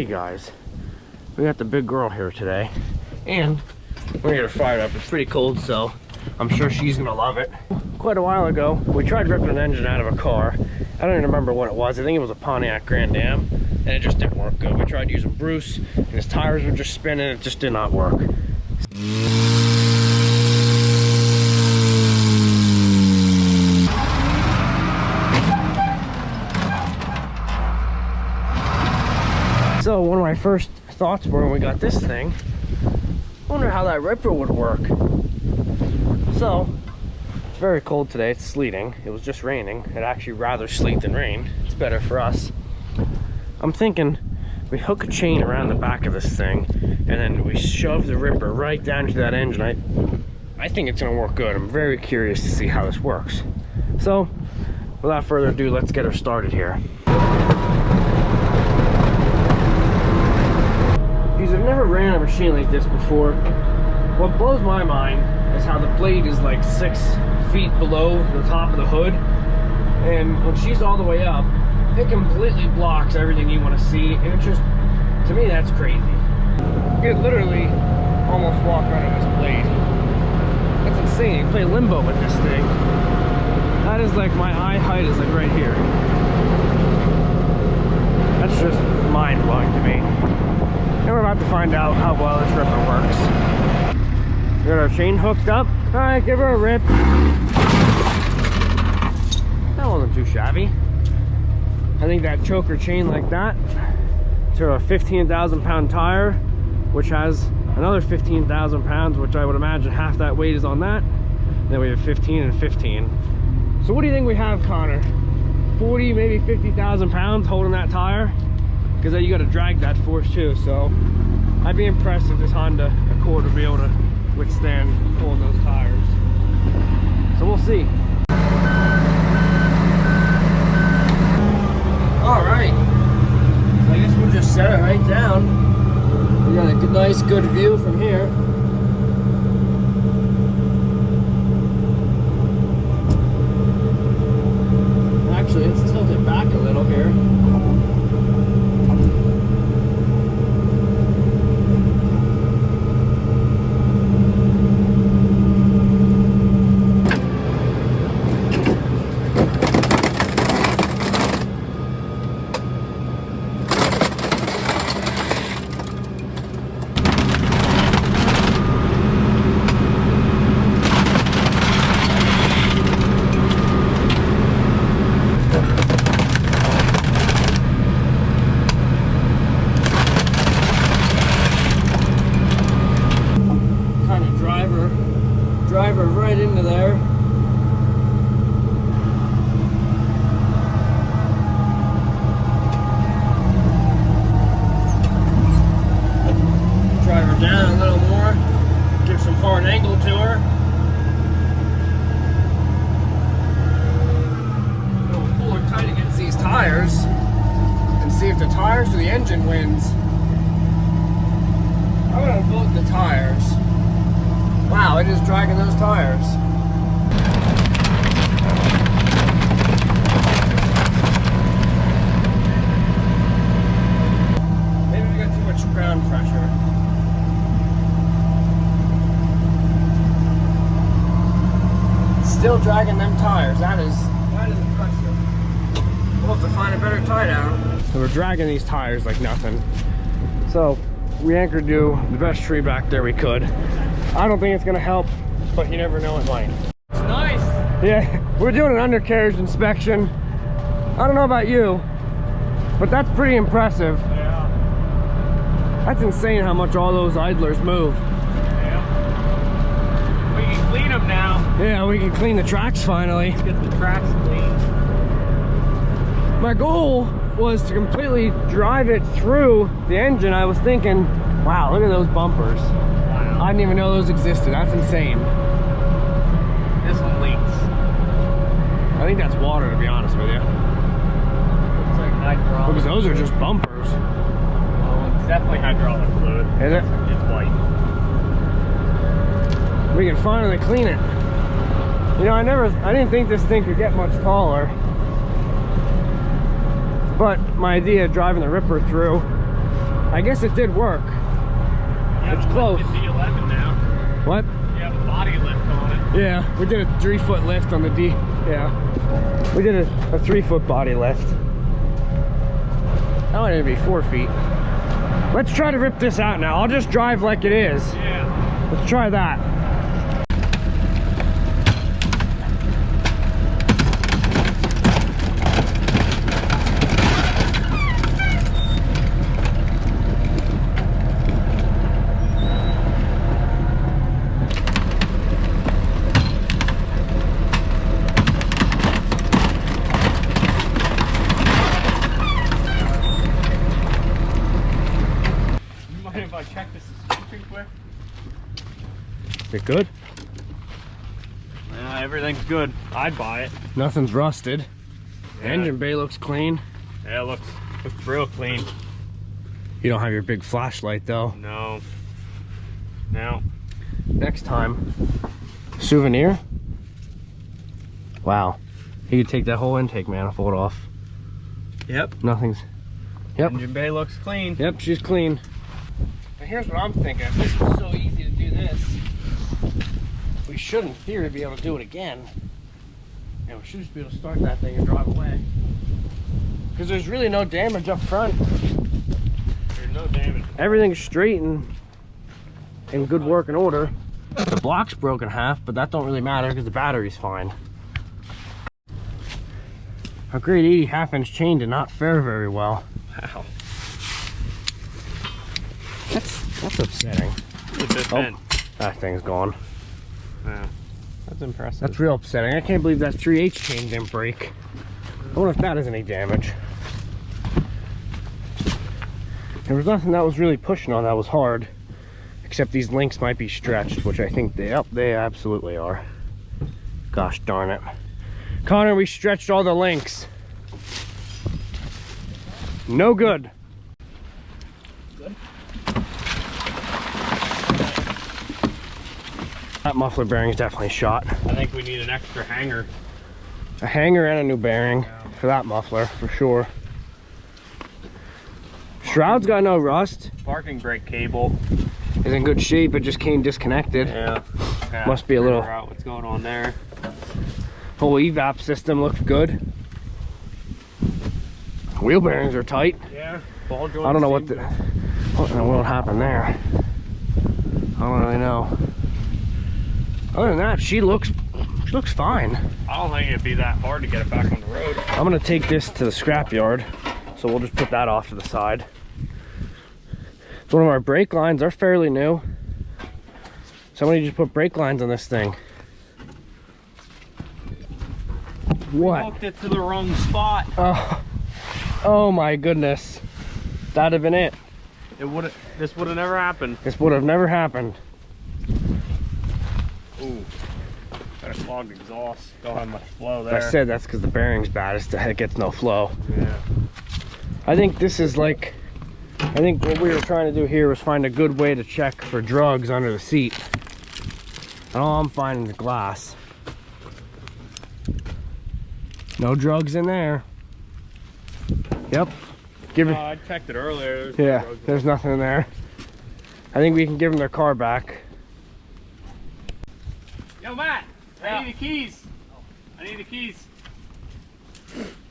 see, guys, we got the big girl here today, and we're gonna get her fired up. It's pretty cold, so I'm sure she's gonna love it. Quite a while ago, we tried ripping an engine out of a car. I don't even remember what it was. I think it was a Pontiac Grand Am, and it just didn't work good. We tried using Bruce, and his tires were just spinning. It just did not work. So one of my first thoughts were when we got this thing, I wonder how that ripper would work. So it's very cold today. It's sleeting. It was just raining. It actually rather sleet than rain. It's better for us. I'm thinking we hook a chain around the back of this thing and then we shove the ripper right down to that engine. I think it's gonna work good. I'm very curious to see how this works. So without further ado, let's get her started here. If you've never ran a machine like this before, what blows my mind is how the blade is like 6 feet below the top of the hood, and when she's all the way up, it completely blocks everything you want to see, and it just, to me, that's crazy. You could literally almost walk under this blade. That's insane. You play limbo with this thing. That is like, my eye height is like right here. That's just mind-blowing to me. And we're about to find out how well this ripper works. We got our chain hooked up. All right, give her a rip. That wasn't too shabby. I think that choker chain like that to a 15,000 pound tire, which has another 15,000 pounds, which I would imagine half that weight is on that. Then we have 15 and 15. So what do you think we have, Connor? 40, maybe 50,000 pounds holding that tire? Because you got to drag that force too, so I'd be impressed if this Honda Accord would be able to withstand pulling those tires. So we'll see. All right, so I guess we'll just set it right down. We got a nice, good view from here. Actually, let's tilt it back a little here. Drive her right into there. Drive her down a little more. Give some hard angle to her. We'll pull her tight against these tires and see if the tires or the engine wins. I'm gonna vote the tires. Wow, it is dragging those tires. Maybe we got too much ground pressure. Still dragging them tires. That is impressive. We'll have to find a better tie down. So we're dragging these tires like nothing. So we anchored to the best tree back there we could. I don't think it's gonna help, but you never know, it might. It's nice. Yeah, we're doing an undercarriage inspection. I don't know about you, but that's pretty impressive. Yeah. That's insane how much all those idlers move. Yeah. We can clean them now. Yeah, we can clean the tracks finally. Let's get the tracks clean. My goal was to completely drive it through the engine. I was thinking, wow, look at those bumpers. I didn't even know those existed. That's insane. This one leaks. I think that's water, to be honest with you. Looks like hydraulic. Because those are just bumpers. Oh, it's definitely hydraulic fluid. Is it? It's white. We can finally clean it. You know, I didn't think this thing could get much taller. But my idea of driving the ripper through I guess it did work. It's close. It's D11 now. What? You have a body lift on it. Yeah, we did a 3-foot lift on the D. Yeah, we did a 3-foot body lift. That might even be 4 feet. Let's try to rip this out now. I'll just drive like it is. Yeah. Let's try that. If I check this suspension quick. Is it good? Yeah, everything's good. I'd buy it. Nothing's rusted. Yeah. Engine bay looks clean. Yeah, it looks real clean. You don't have your big flashlight though. No. No. Next time, souvenir. Wow, you could take that whole intake manifold off. Yep. Nothing's. Yep. Engine bay looks clean. Yep, she's clean. And here's what I'm thinking. If this was so easy to do this, we should, in theory, be able to do it again. And we should just be able to start that thing and drive away. Because there's really no damage up front. There's no damage. Everything's straight and in good working order. The block's broken half, but that don't really matter because the battery's fine. A grade 80 half-inch chain did not fare very well. Wow. That's upsetting. Look at this end. That thing's gone. Wow. That's impressive. That's real upsetting. I can't believe that 3/8 chain didn't break. I wonder if that has any damage. There was nothing that was really pushing on that was hard, except these links might be stretched, which I think they absolutely are. Gosh darn it. Connor, we stretched all the links. No good. That muffler bearing is definitely shot. I think we need an extra hanger. A hanger and a new bearing for that muffler, for sure. Shroud's got no rust. Parking brake cable Is in good shape, it just came disconnected. Yeah. Must be a little. Figure out what's going on there. Whole evap system looks good. Wheel bearings are tight. Yeah. Ball joint. I don't know what in the world happened there. I don't really know. Other than that, she looks fine. I don't think it'd be that hard to get it back on the road. I'm gonna take this to the scrap yard, so we'll just put that off to the side. One of our brake lines are fairly new. Somebody just put brake lines on this thing. What? We hooked it to the wrong spot. Oh my goodness. That'd have been it. This would have never happened. This would have never happened. Ooh. Got a clogged exhaust. Don't have much flow there. I said that's because the bearing's bad. It gets no flow. Yeah. I think this is like, I think what we were trying to do here was find a good way to check for drugs under the seat. And all I'm finding is glass. No drugs in there. Yep. Give it. I checked it earlier. There's no Yeah, drugs in there's nothing in there. I think we can give them their car back. Yo, Matt, Yeah. I need the keys. I need the keys.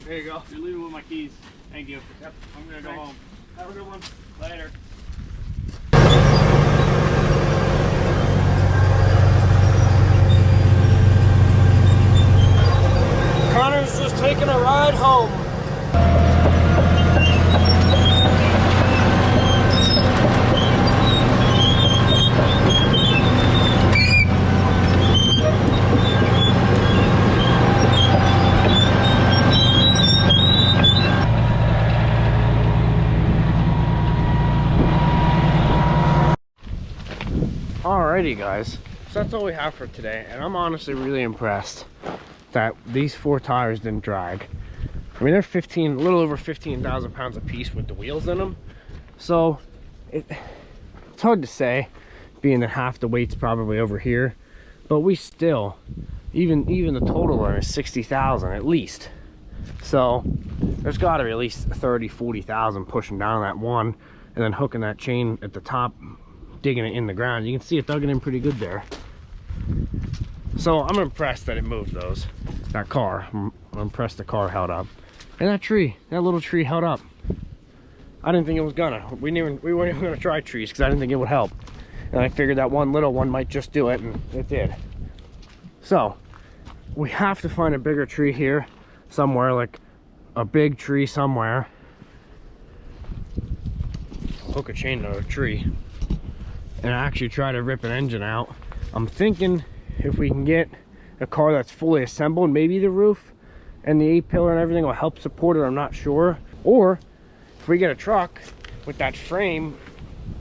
There you go. You're leaving with my keys. Thank you. Yep. I'm gonna go Thanks. home. Have a good one. Later. Connor's just taking a ride home. Alrighty guys, so that's all we have for today, and I'm honestly really impressed that these 4 tires didn't drag. I mean, they're a little over 15,000 pounds a piece with the wheels in them, so it's hard to say, being that half the weight's probably over here, but we still, even the total on is 60,000 at least, so there's got to be at least 30-40,000 pushing down that one. and then hooking that chain at the top, digging it in the ground. You can see it dug it in pretty good there. So I'm impressed that it moved that car. I'm impressed the car held up. And that little tree held up. I didn't think it was gonna. We weren't even gonna try trees because I didn't think it would help. And I figured that one little one might just do it, and it did. So we have to find a bigger tree here somewhere, like a big tree somewhere. Hook a chain to a tree and actually try to rip an engine out. I'm thinking if we can get a car that's fully assembled, maybe the roof and the A-pillar and everything will help support it. I'm not sure. Or if we get a truck with that frame,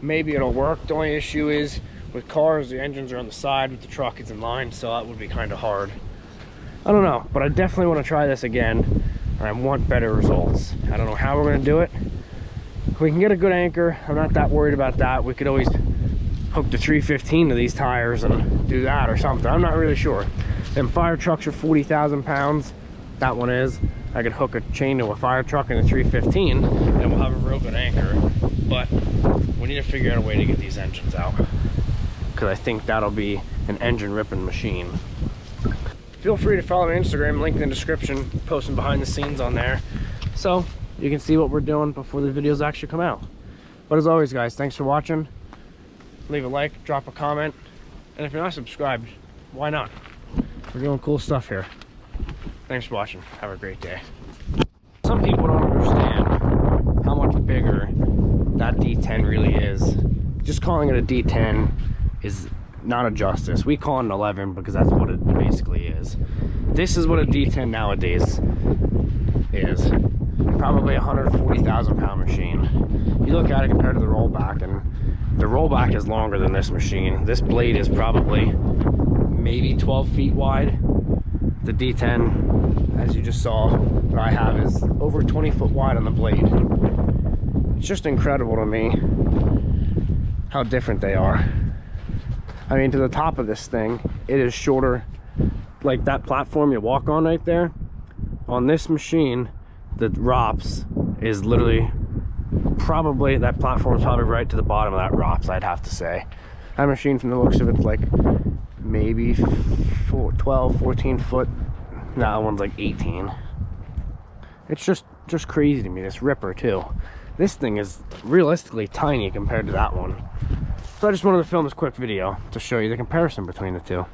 maybe it'll work. The only issue is with cars, the engines are on the side, with the truck it's in line, so that would be kind of hard. I don't know, but I definitely want to try this again, and I want better results. I don't know how we're going to do it. If we can get a good anchor, I'm not that worried about that. We could always hook the 315 to these tires and do that or something. I'm not really sure. Them fire trucks are 40,000 pounds. That one is. I could hook a chain to a fire truck and a 315 and we'll have a real good anchor. But we need to figure out a way to get these engines out, because I think that'll be an engine ripping machine. Feel free to follow my Instagram, link in the description, posting behind the scenes on there, so you can see what we're doing before the videos actually come out. But as always, guys, thanks for watching. Leave a like, drop a comment, and if you're not subscribed, why not? We're doing cool stuff here. Thanks for watching. Have a great day. Some people don't understand how much bigger that D10 really is. Just calling it a D10 is not a justice. We call it an 11 because that's what it basically is. This is what a D10 nowadays is. Probably a 140,000 pound machine. You look at it compared to the rollback, and the rollback is longer than this machine. This blade is probably maybe 12 feet wide. The D10, as you just saw, what I have is over 20 foot wide on the blade. It's just incredible to me how different they are. I mean, to the top of this thing, it is shorter. Like that platform you walk on right there, on this machine, the ROPS is literally probably, that platform is probably right to the bottom of that ROPS, I'd have to say. That machine, from the looks of it, like maybe 12, 14 foot. That one's like 18. It's just crazy to me, this ripper too. This thing is realistically tiny compared to that one. So I just wanted to film this quick video to show you the comparison between the two.